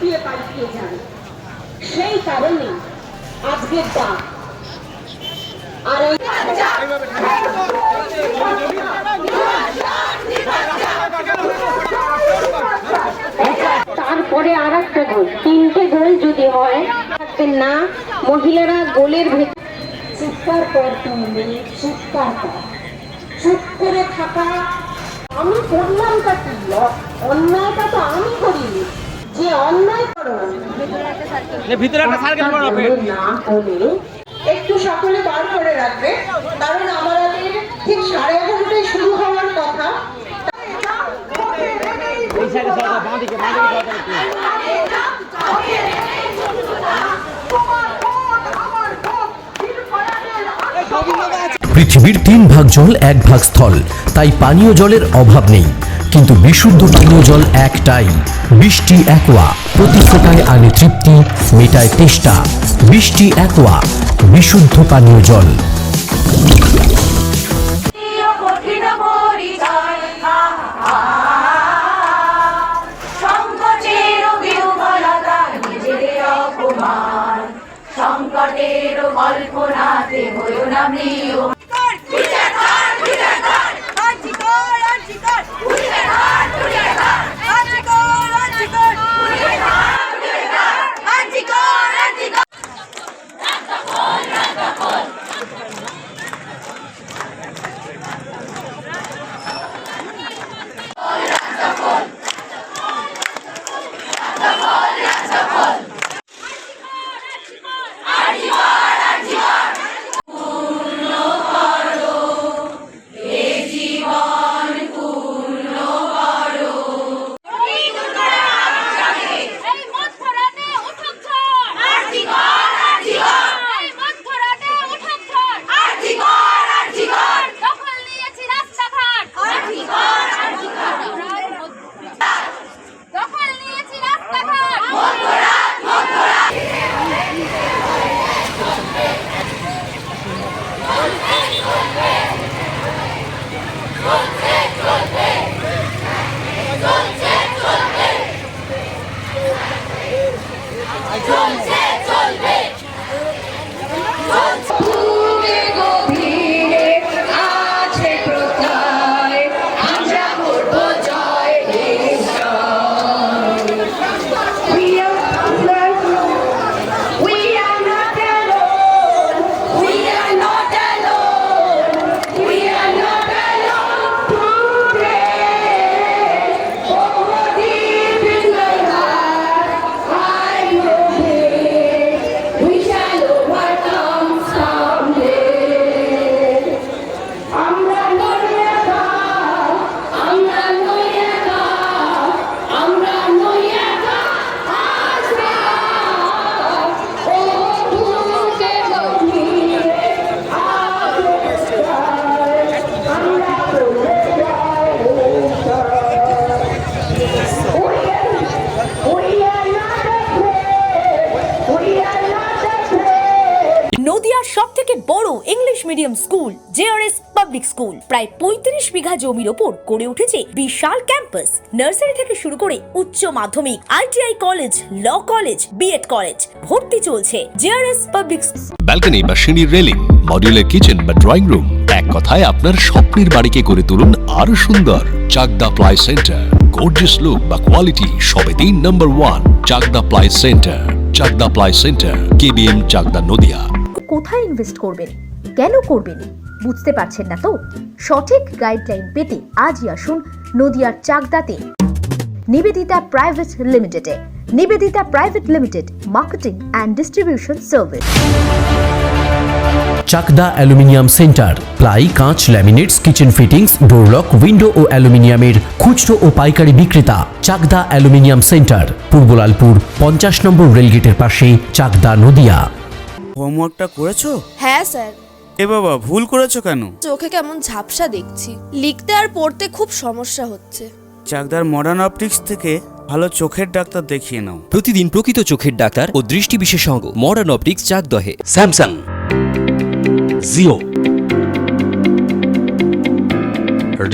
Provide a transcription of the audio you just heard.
লুকিয়ে পালিয়ে যান। সেই কারণে আজকের ডাক। আর তারপরে আর একটা গোল, 3টে গোল যদি হয় থাকবেন না মহিলারা গোলের ভেতর। চিৎকার কর তুমি, চিৎকার কর। চুপ করে থাকা। আমি করলামটা কি? অন্যায়টা তো আমি করিনি। যে অন্যায় করো ভিতরে একটা সার্কেল করো না হলে একটু সকলে বার করে রাখবে, কারণ আমাদের ঠিক 11:30টায় শুরু হওয়ার কথা। পৃথিবীর 3 ভাগ জল 1 ভাগ স্থল, তাই পানীয় জলের অভাব নেই। কিন্তু বিশুদ্ধ পানীয় জল একটাই, বৃষ্টি অ্যাকোয়া। প্রতি ফোঁটায় আনে তৃপ্তি, মেটায় তেষ্টা। বৃষ্টি অ্যাকোয়া, বিশুদ্ধ পানীয় জল। সংকটের কল্পনাতে হইও না মৃত্যু। নদিয়ার সবথেকে বড় English medium school JRS public school প্রায় 35 বিঘা জমির ওপর গড়ে উঠেছে বিশাল ক্যাম্পাস। নার্সারি থেকে শুরু করে উচ্চ মাধ্যমিক, ITI college, law college, BEd college, ভর্তি চলছে জেআরএস পাবলিক। ব্যালকনি বা সিঁড়ির রেলিং, মডিউলার কিচেন বা ড্রয়িং রুম, এক কথায় আপনার স্বপ্নের বাড়িকে করে তুলুন আরো সুন্দর। Chakdah ply centre, gorgeous look বা কোয়ালিটি সবেতেই number 1। Chakdah ply centre, Chakdah ply centre, KBM, Chakdah, Nadia. কোথায় ইনভেস্ট করবেন, কেন করবেন বুঝতে পারছেন না তো? সঠিক গাইডলাইন পেতে আজই আসুন নদিয়ার চাকদাতে Nivedita private limited. Nivedita private limited, marketing and distribution service. Chakdah aluminium centre, ply, কাঁচ, laminates, kitchen fittings, door lock, window ও অ্যালুমিনিয়ামের খুচরো ও পাইকারি বিক্রেতা। Chakdah aluminium centre, Purbalalpur 50 number রেলগেটের পাশে, চাকদা, নদিয়া। হোমওয়ার্কটা করেছো? হ্যাঁ স্যার। এ বাবা, ভুল করেছো কেন? চোখে কেমন ঝাপসা দেখছি, লিখতে আর পড়তে খুব সমস্যা হচ্ছে। চাকদার মডার্ন অপটিক্স থেকে ভালো চোখের ডাক্তার দেখিয়ে নাও। প্রতিদিন প্রকৃত চোখের ডাক্তার ও দৃষ্টি বিশেষজ্ঞ মডার্ন অপটিক্স চাকদহে। স্যামসাং, জিও,